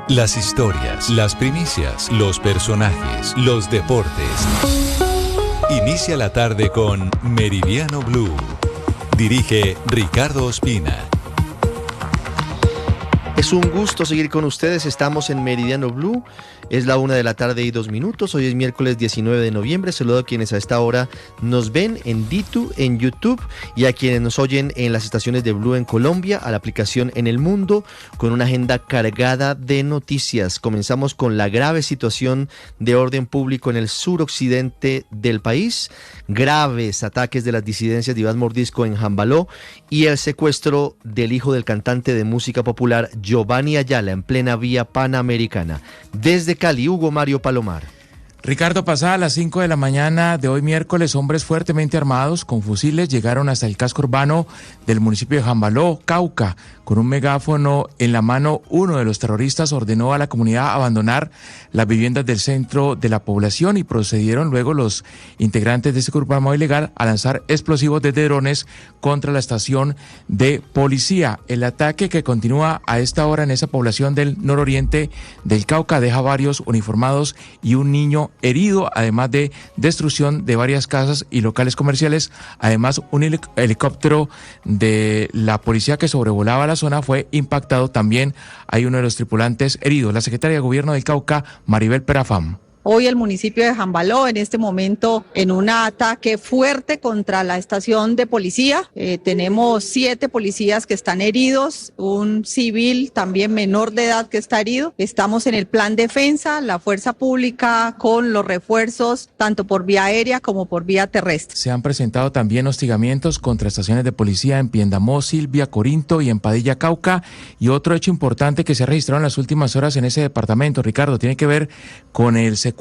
Las historias, las primicias, los personajes, los deportes. Inicia la tarde con Meridiano Blue. Dirige Ricardo Ospina. Es un gusto seguir con ustedes, estamos en Meridiano Blue, es la 1:02 p.m, hoy es miércoles 19 de noviembre, saludo a quienes a esta hora nos ven en Ditu, en YouTube, y a quienes nos oyen en las estaciones de Blue en Colombia, a la aplicación en el mundo, con una agenda cargada de noticias. Comenzamos con la grave situación de orden público en el suroccidente del país, graves ataques de las disidencias de Iván Mordisco en Jambaló y el secuestro del hijo del cantante de música popular Giovanni Ayala en plena vía panamericana. Desde Cali, Hugo Mario Palomar. Ricardo, pasada las 5 de la mañana de hoy miércoles, hombres fuertemente armados con fusiles llegaron hasta el casco urbano del municipio de Jambaló, Cauca. Con un megáfono en la mano, uno de los terroristas ordenó a la comunidad abandonar las viviendas del centro de la población y procedieron luego los integrantes de ese grupo armado ilegal a lanzar explosivos desde drones contra la estación de policía. El ataque que continúa a esta hora en esa población del nororiente del Cauca deja varios uniformados y un niño herido, además de destrucción de varias casas y locales comerciales. Además, un helicóptero de la policía que sobrevolaba la zona fue impactado. También hay uno de los tripulantes herido. La secretaria de Gobierno del Cauca, Maribel Perafam. Hoy el municipio de Jambaló, en este momento, en un ataque fuerte contra la estación de policía. Tenemos 7 policías que están heridos, un civil también menor de edad que está herido. Estamos en el plan defensa, la fuerza pública con los refuerzos, tanto por vía aérea como por vía terrestre. Se han presentado también hostigamientos contra estaciones de policía en Piendamó, Silvia, Corinto y en Padilla, Cauca. Y otro hecho importante que se ha registrado en las últimas horas en ese departamento, Ricardo, tiene que ver con el secuestro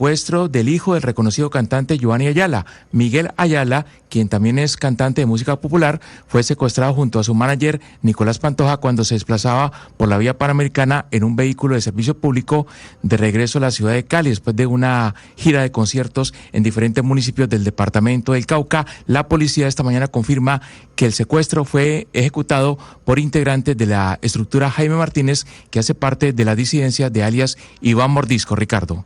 del hijo del reconocido cantante Giovanni Ayala. Miguel Ayala, quien también es cantante de música popular, fue secuestrado junto a su manager Nicolás Pantoja cuando se desplazaba por la vía panamericana en un vehículo de servicio público de regreso a la ciudad de Cali después de una gira de conciertos en diferentes municipios del departamento del Cauca. La policía esta mañana confirma que el secuestro fue ejecutado por integrantes de la estructura Jaime Martínez, que hace parte de la disidencia de alias Iván Mordisco. Ricardo.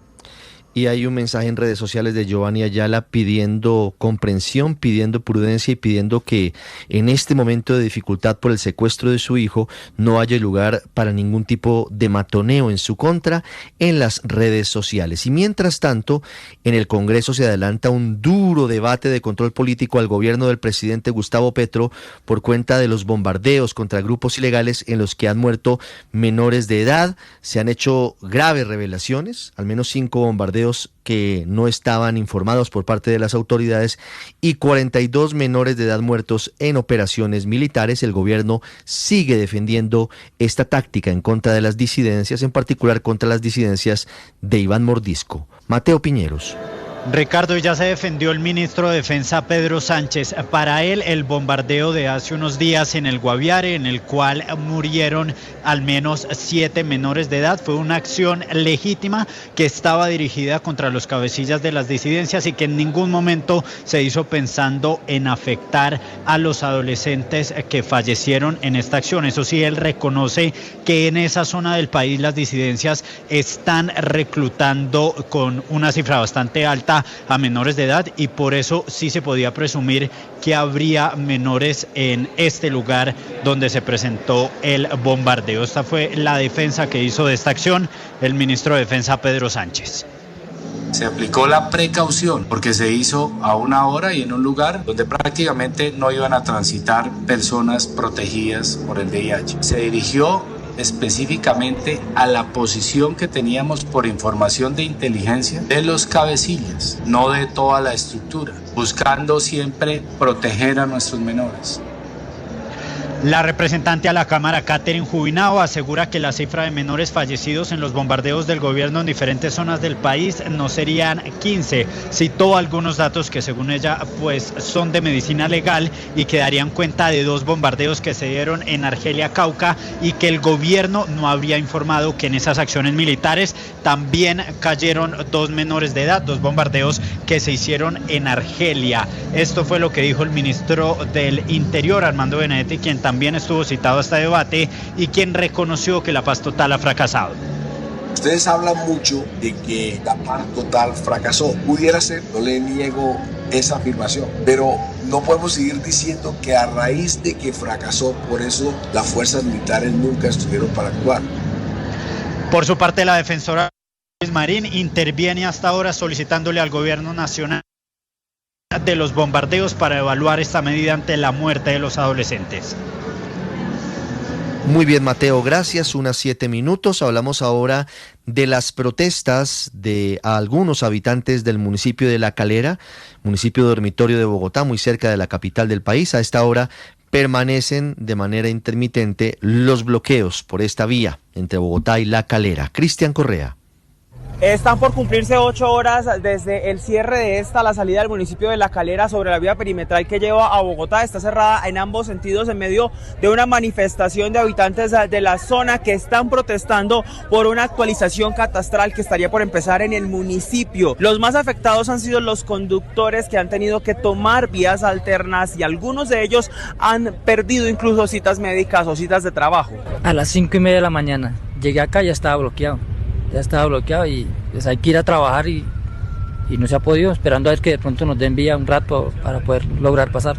Y hay un mensaje en redes sociales de Giovanni Ayala pidiendo comprensión, pidiendo prudencia y pidiendo que en este momento de dificultad por el secuestro de su hijo no haya lugar para ningún tipo de matoneo en su contra en las redes sociales. Y mientras tanto, en el Congreso se adelanta un duro debate de control político al gobierno del presidente Gustavo Petro por cuenta de los bombardeos contra grupos ilegales en los que han muerto menores de edad. Se han hecho graves revelaciones, al menos 5 bombardeos que no estaban informados por parte de las autoridades y 42 menores de edad muertos en operaciones militares. El gobierno sigue defendiendo esta táctica en contra de las disidencias, en particular contra las disidencias de Iván Mordisco. Mateo Piñeros. Ricardo, ya se defendió el ministro de Defensa Pedro Sánchez. Para él, el bombardeo de hace unos días en el Guaviare, en el cual murieron al menos 7 menores de edad, fue una acción legítima que estaba dirigida contra los cabecillas de las disidencias y que en ningún momento se hizo pensando en afectar a los adolescentes que fallecieron en esta acción. Eso sí, él reconoce que en esa zona del país las disidencias están reclutando con una cifra bastante alta a menores de edad y por eso sí se podía presumir que habría menores en este lugar donde se presentó el bombardeo. Esta fue la defensa que hizo de esta acción el ministro de Defensa Pedro Sánchez. Se aplicó la precaución porque se hizo a una hora y en un lugar donde prácticamente no iban a transitar personas protegidas por el VIH. Se dirigió específicamente a la posición que teníamos por información de inteligencia de los cabecillas, no de toda la estructura, buscando siempre proteger a nuestros menores. La representante a la Cámara, Catherine Jubinao, asegura que la cifra de menores fallecidos en los bombardeos del gobierno en diferentes zonas del país no serían 15. Citó algunos datos que según ella pues son de medicina legal y que darían cuenta de 2 bombardeos que se dieron en Argelia, Cauca, y que el gobierno no habría informado que en esas acciones militares también cayeron 2 menores de edad, 2 bombardeos que se hicieron en Argelia. Esto fue lo que dijo el ministro del Interior, Armando Benedetti, quien también estuvo citado a este debate y quien reconoció que la paz total ha fracasado. Ustedes hablan mucho de que la paz total fracasó. Pudiera ser, no le niego esa afirmación, pero no podemos seguir diciendo que a raíz de que fracasó, por eso las fuerzas militares nunca estuvieron para actuar. Por su parte, la defensora Luis Marín interviene hasta ahora solicitándole al gobierno nacional de los bombardeos para evaluar esta medida ante la muerte de los adolescentes. Muy bien, Mateo, gracias. Unas 7 minutos. Hablamos ahora de las protestas de algunos habitantes del municipio de La Calera, municipio dormitorio de Bogotá, muy cerca de la capital del país. A esta hora permanecen de manera intermitente los bloqueos por esta vía entre Bogotá y La Calera. Cristian Correa. Están por cumplirse 8 horas desde el cierre de la salida del municipio de La Calera sobre la vía perimetral que lleva a Bogotá. Está cerrada en ambos sentidos en medio de una manifestación de habitantes de la zona que están protestando por una actualización catastral que estaría por empezar en el municipio. Los más afectados han sido los conductores que han tenido que tomar vías alternas y algunos de ellos han perdido incluso citas médicas o citas de trabajo. A las 5:30 de la mañana llegué acá y ya estaba bloqueado y pues hay que ir a trabajar y no se ha podido, esperando a ver que de pronto nos den vía un rato para poder lograr pasar.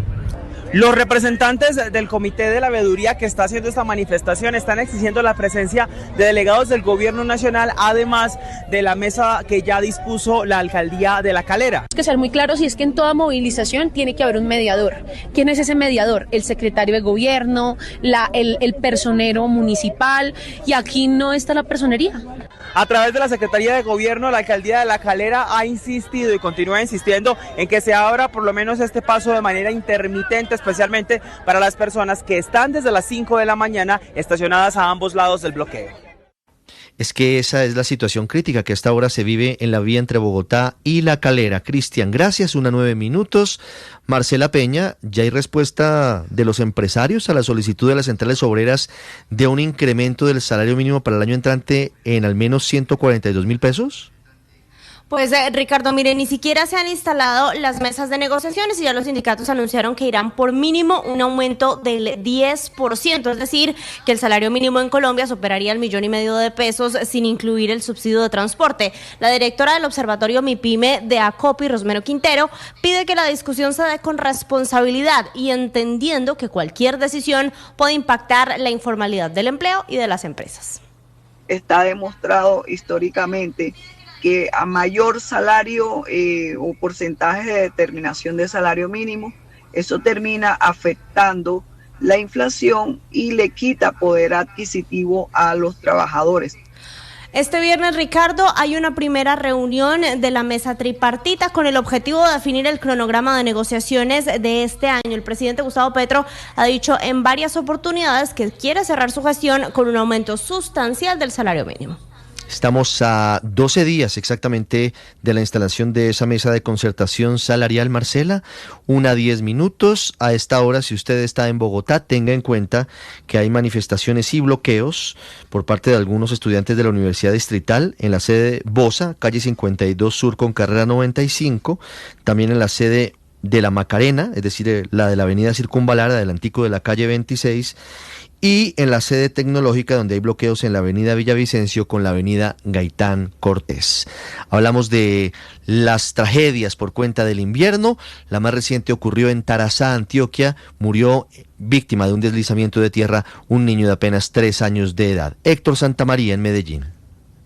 Los representantes del comité de la veeduría que está haciendo esta manifestación están exigiendo la presencia de delegados del gobierno nacional, además de la mesa que ya dispuso la alcaldía de La Calera. Hay que ser muy claros, y es que en toda movilización tiene que haber un mediador. ¿Quién es ese mediador? El secretario de gobierno, el personero municipal, y aquí no está la personería. A través de la Secretaría de Gobierno, la Alcaldía de La Calera ha insistido y continúa insistiendo en que se abra por lo menos este paso de manera intermitente, especialmente para las personas que están desde las 5 de la mañana estacionadas a ambos lados del bloqueo. Es que esa es la situación crítica que hasta ahora se vive en la vía entre Bogotá y La Calera. Cristian, gracias. 9 minutos. Marcela Peña, ¿ya hay respuesta de los empresarios a la solicitud de las centrales obreras de un incremento del salario mínimo para el año entrante en al menos 142.000 pesos? Pues Ricardo, mire, ni siquiera se han instalado las mesas de negociaciones y ya los sindicatos anunciaron que irán por mínimo un aumento del 10%, es decir, que el salario mínimo en Colombia superaría el 1,5 millones de pesos sin incluir el subsidio de transporte. La directora del Observatorio MIPYME de ACOPI, Rosmero Quintero, pide que la discusión se dé con responsabilidad y entendiendo que cualquier decisión puede impactar la informalidad del empleo y de las empresas. Está demostrado históricamente que a mayor salario o porcentaje de determinación de salario mínimo, eso termina afectando la inflación y le quita poder adquisitivo a los trabajadores. Este viernes, Ricardo, hay una primera reunión de la mesa tripartita con el objetivo de definir el cronograma de negociaciones de este año. El presidente Gustavo Petro ha dicho en varias oportunidades que quiere cerrar su gestión con un aumento sustancial del salario mínimo. Estamos a 12 días exactamente de la instalación de esa mesa de concertación salarial, Marcela. 1:10 minutos. A esta hora, si usted está en Bogotá, tenga en cuenta que hay manifestaciones y bloqueos por parte de algunos estudiantes de la Universidad Distrital en la sede Bosa, calle 52 Sur con carrera 95, también en la sede de la Macarena, es decir, la de la avenida Circunvalar, adelantico de la calle 26, y en la sede tecnológica, donde hay bloqueos en la avenida Villavicencio con la avenida Gaitán Cortés. Hablamos de las tragedias por cuenta del invierno. La más reciente ocurrió en Tarazá, Antioquia. Murió víctima de un deslizamiento de tierra un niño de apenas 3 años de edad. Héctor Santamaría en Medellín.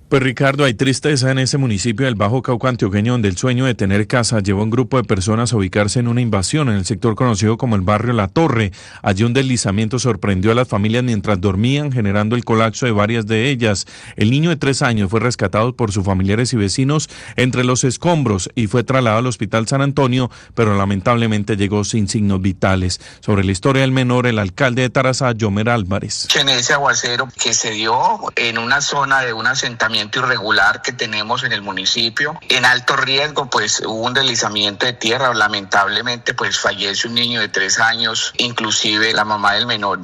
Pues Ricardo, hay tristeza en ese municipio del Bajo Cauca antioqueño, donde el sueño de tener casa llevó a un grupo de personas a ubicarse en una invasión en el sector conocido como el barrio La Torre. Allí un deslizamiento sorprendió a las familias mientras dormían, generando el colapso de varias de ellas. El niño de 3 años fue rescatado por sus familiares y vecinos entre los escombros y fue trasladado al Hospital San Antonio, pero lamentablemente llegó sin signos vitales. Sobre la historia del menor, el alcalde de Tarazá, Yomer Álvarez. En ese aguacero que se dio en una zona de un asentamiento irregular que tenemos en el municipio, en alto riesgo, pues hubo un deslizamiento de tierra. Lamentablemente, pues fallece un niño de 3 años. Inclusive la mamá del menor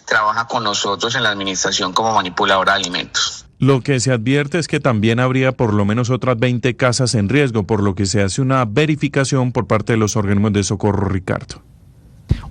trabaja con nosotros en la administración como manipuladora de alimentos. Lo que se advierte es que también habría por lo menos otras 20 casas en riesgo, por lo que se hace una verificación por parte de los organismos de socorro, Ricardo.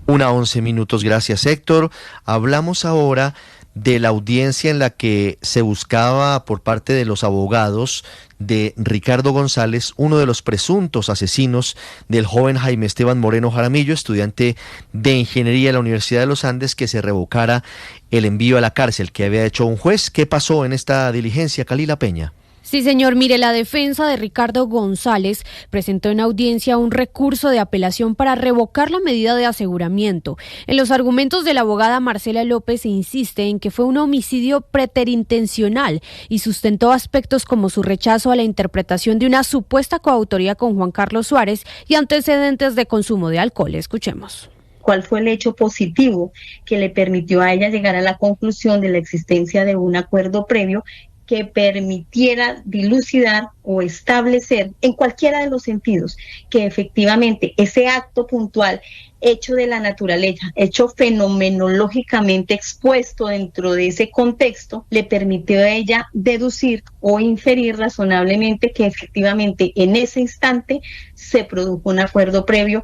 1:11 minutos, gracias Héctor. Hablamos ahora de la audiencia en la que se buscaba por parte de los abogados de Ricardo González, uno de los presuntos asesinos del joven Jaime Esteban Moreno Jaramillo, estudiante de ingeniería de la Universidad de los Andes, que se revocara el envío a la cárcel que había hecho un juez. ¿Qué pasó en esta diligencia, Kalila Peña? Sí, señor. Mire, la defensa de Ricardo González presentó en audiencia un recurso de apelación para revocar la medida de aseguramiento. En los argumentos de la abogada Marcela López se insiste en que fue un homicidio preterintencional y sustentó aspectos como su rechazo a la interpretación de una supuesta coautoría con Juan Carlos Suárez y antecedentes de consumo de alcohol. Escuchemos. ¿Cuál fue el hecho positivo que le permitió a ella llegar a la conclusión de la existencia de un acuerdo previo que permitiera dilucidar o establecer en cualquiera de los sentidos que efectivamente ese acto puntual, hecho de la naturaleza, hecho fenomenológicamente expuesto dentro de ese contexto, le permitió a ella deducir o inferir razonablemente que efectivamente en ese instante se produjo un acuerdo previo?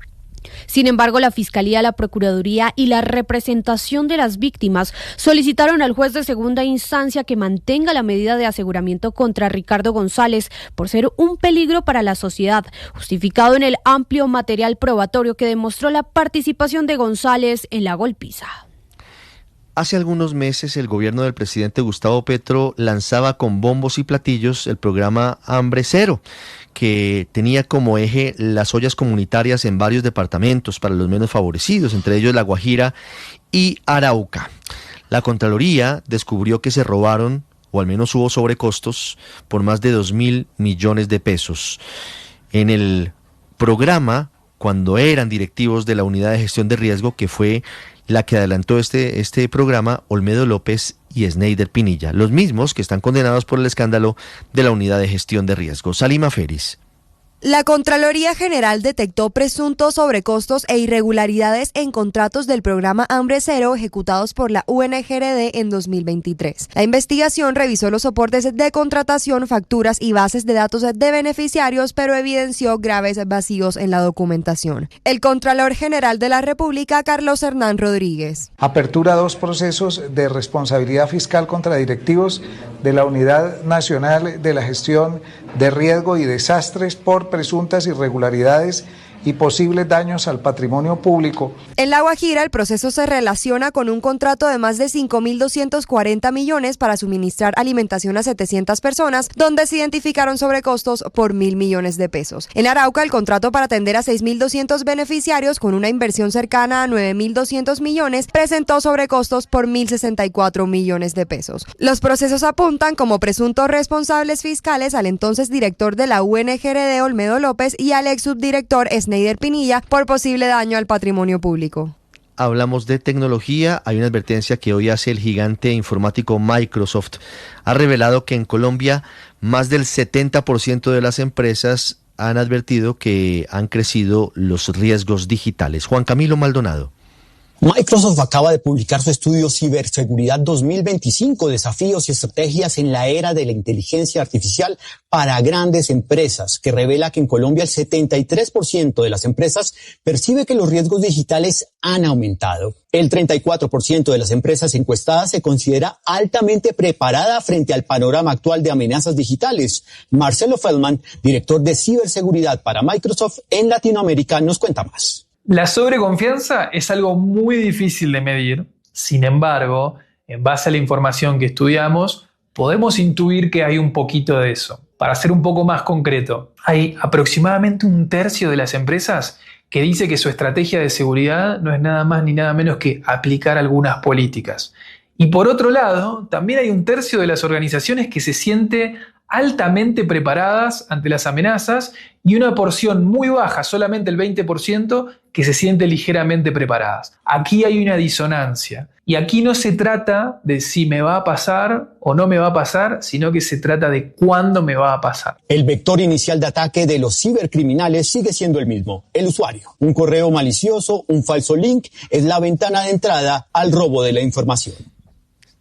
Sin embargo, la Fiscalía, la Procuraduría y la representación de las víctimas solicitaron al juez de segunda instancia que mantenga la medida de aseguramiento contra Ricardo González por ser un peligro para la sociedad, justificado en el amplio material probatorio que demostró la participación de González en la golpiza. Hace algunos meses el gobierno del presidente Gustavo Petro lanzaba con bombos y platillos el programa Hambre Cero, que tenía como eje las ollas comunitarias en varios departamentos para los menos favorecidos, entre ellos La Guajira y Arauca. La Contraloría descubrió que se robaron, o al menos hubo sobrecostos, por más de 2.000 millones de pesos. En el programa, cuando eran directivos de la Unidad de Gestión de Riesgo, que fue la que adelantó este programa, Olmedo López y Sneider Pinilla, los mismos que están condenados por el escándalo de la Unidad de Gestión de Riesgo. Salima Feris. La Contraloría General detectó presuntos sobrecostos e irregularidades en contratos del programa Hambre Cero ejecutados por la UNGRD en 2023. La investigación revisó los soportes de contratación, facturas y bases de datos de beneficiarios, pero evidenció graves vacíos en la documentación. El Contralor General de la República, Carlos Hernán Rodríguez. Apertura 2 procesos de responsabilidad fiscal contra directivos de la Unidad Nacional de la Gestión de Riesgo y Desastres por presuntas irregularidades y posibles daños al patrimonio público. En La Guajira, el proceso se relaciona con un contrato de más de 5.240 millones para suministrar alimentación a 700 personas, donde se identificaron sobrecostos por 1.000 millones de pesos. En Arauca, el contrato para atender a 6.200 beneficiarios con una inversión cercana a 9.200 millones presentó sobrecostos por 1.064 millones de pesos. Los procesos apuntan como presuntos responsables fiscales al entonces director de la UNGRD, Olmedo López, y al ex subdirector Sneider Pinilla por posible daño al patrimonio público. Hablamos de tecnología. Hay una advertencia que hoy hace el gigante informático Microsoft. Ha revelado que en Colombia más del 70% de las empresas han advertido que han crecido los riesgos digitales. Juan Camilo Maldonado. Microsoft acaba de publicar su estudio Ciberseguridad 2025, desafíos y estrategias en la era de la inteligencia artificial para grandes empresas, que revela que en Colombia el 73% de las empresas percibe que los riesgos digitales han aumentado. El 34% de las empresas encuestadas se considera altamente preparada frente al panorama actual de amenazas digitales. Marcelo Feldman, director de ciberseguridad para Microsoft en Latinoamérica, nos cuenta más. La sobreconfianza es algo muy difícil de medir. Sin embargo, en base a la información que estudiamos, podemos intuir que hay un poquito de eso. Para ser un poco más concreto, hay aproximadamente un tercio de las empresas que dice que su estrategia de seguridad no es nada más ni nada menos que aplicar algunas políticas. Y por otro lado, también hay un tercio de las organizaciones que se siente altamente preparadas ante las amenazas y una porción muy baja, solamente el 20%, que se siente ligeramente preparadas. Aquí hay una disonancia y aquí no se trata de si me va a pasar o no me va a pasar, sino que se trata de cuándo me va a pasar. El vector inicial de ataque de los cibercriminales sigue siendo el mismo, el usuario. Un correo malicioso, un falso link, es la ventana de entrada al robo de la información.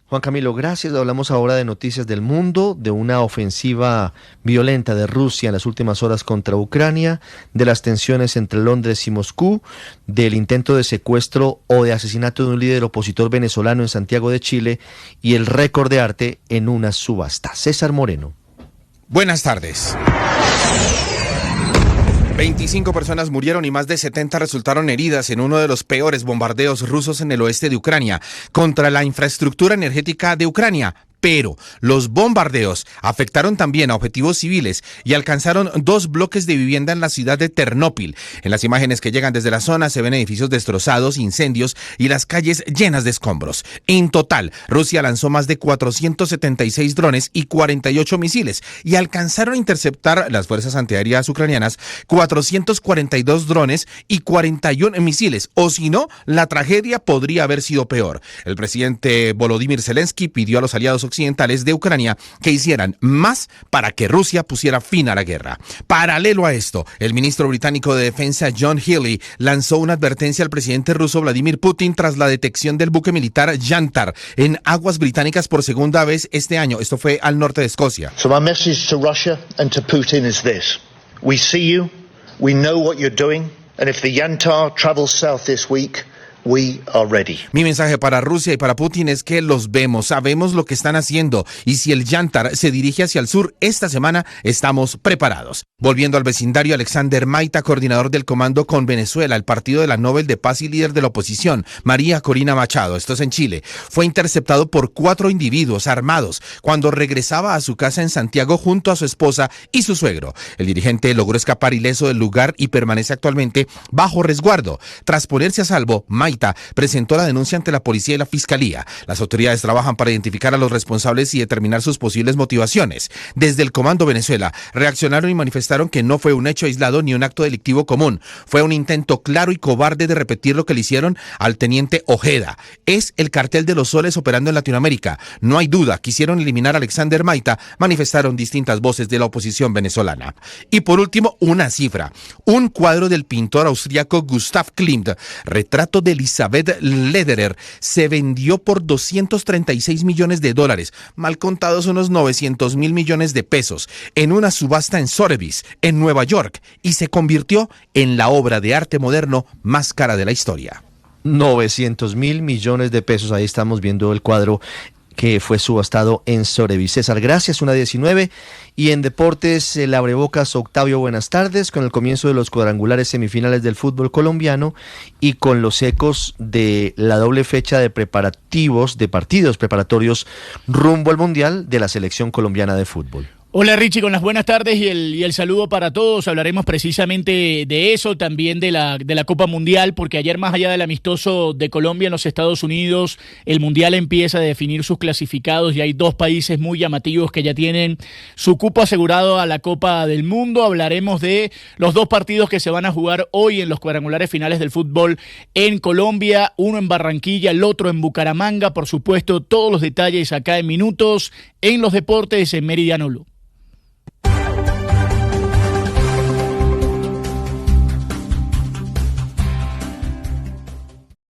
Juan Camilo, gracias. Hablamos ahora de noticias del mundo, de una ofensiva violenta de Rusia en las últimas horas contra Ucrania, de las tensiones entre Londres y Moscú, del intento de secuestro o de asesinato de un líder opositor venezolano en Santiago de Chile y el récord de arte en una subasta. César Moreno. Buenas tardes. 25 personas murieron y más de 70 resultaron heridas en uno de los peores bombardeos rusos en el oeste de Ucrania contra la infraestructura energética de Ucrania. Pero los bombardeos afectaron también a objetivos civiles y alcanzaron 2 bloques de vivienda en la ciudad de Ternópil. En las imágenes que llegan desde la zona se ven edificios destrozados, incendios y las calles llenas de escombros. En total, Rusia lanzó más de 476 drones y 48 misiles y alcanzaron a interceptar las fuerzas antiaéreas ucranianas 442 drones y 41 misiles. O si no, la tragedia podría haber sido peor. El presidente Volodymyr Zelensky pidió a los aliados occidentales de Ucrania que hicieran más para que Rusia pusiera fin a la guerra. Paralelo a esto, el ministro británico de Defensa John Healey lanzó una advertencia al presidente ruso Vladimir Putin tras la detección del buque militar Yantar en aguas británicas por segunda vez este año. Esto fue al norte de Escocia. So my message to Russia and to Putin is this: we see you, we know what you're doing, and if the Yantar travels south this week, we are ready. Mi mensaje para Rusia y para Putin es que los vemos, sabemos lo que están haciendo y si el Yantar se dirige hacia el sur esta semana, estamos preparados. Volviendo al vecindario, Alexander Maita, coordinador del Comando con Venezuela, el partido de la Nobel de Paz y líder de la oposición, María Corina Machado, esto es en Chile, fue interceptado por 4 individuos armados cuando regresaba a su casa en Santiago junto a su esposa y su suegro. El dirigente logró escapar ileso del lugar y permanece actualmente bajo resguardo. Tras ponerse a salvo, Maita presentó la denuncia ante la policía y la fiscalía. Las autoridades trabajan para identificar a los responsables y determinar sus posibles motivaciones. Desde el Comando Venezuela reaccionaron y manifestaron que no fue un hecho aislado ni un acto delictivo común. Fue un intento claro y cobarde de repetir lo que le hicieron al teniente Ojeda. Es el cartel de los soles operando en Latinoamérica. No hay duda, quisieron eliminar a Alexander Maita, manifestaron distintas voces de la oposición venezolana. Y por último, una cifra. Un cuadro del pintor austriaco Gustav Klimt, retrato de Elizabeth Lederer, se vendió por $236 millones, mal contados unos 900 mil millones de pesos, en una subasta en Sotheby's, en Nueva York, y se convirtió en la obra de arte moderno más cara de la historia. 900 mil millones de pesos, ahí estamos viendo el cuadro que fue subastado en Sotheby's. César, gracias, 1:19. Y en deportes, el abrebocas Octavio, buenas tardes, con el comienzo de los cuadrangulares semifinales del fútbol colombiano y con los ecos de la doble fecha de preparativos, de partidos preparatorios rumbo al Mundial de la selección colombiana de fútbol. Hola Richie, con las buenas tardes y el saludo para todos. Hablaremos precisamente de eso, también de la Copa Mundial, porque ayer, más allá del amistoso de Colombia en los Estados Unidos, el Mundial empieza a definir sus clasificados y hay 2 países muy llamativos que ya tienen su cupo asegurado a la Copa del Mundo. Hablaremos de los 2 partidos que se van a jugar hoy en los cuadrangulares finales del fútbol en Colombia, uno en Barranquilla, el otro en Bucaramanga. Por supuesto, todos los detalles acá en Minutos en los deportes en Meridiano Blue.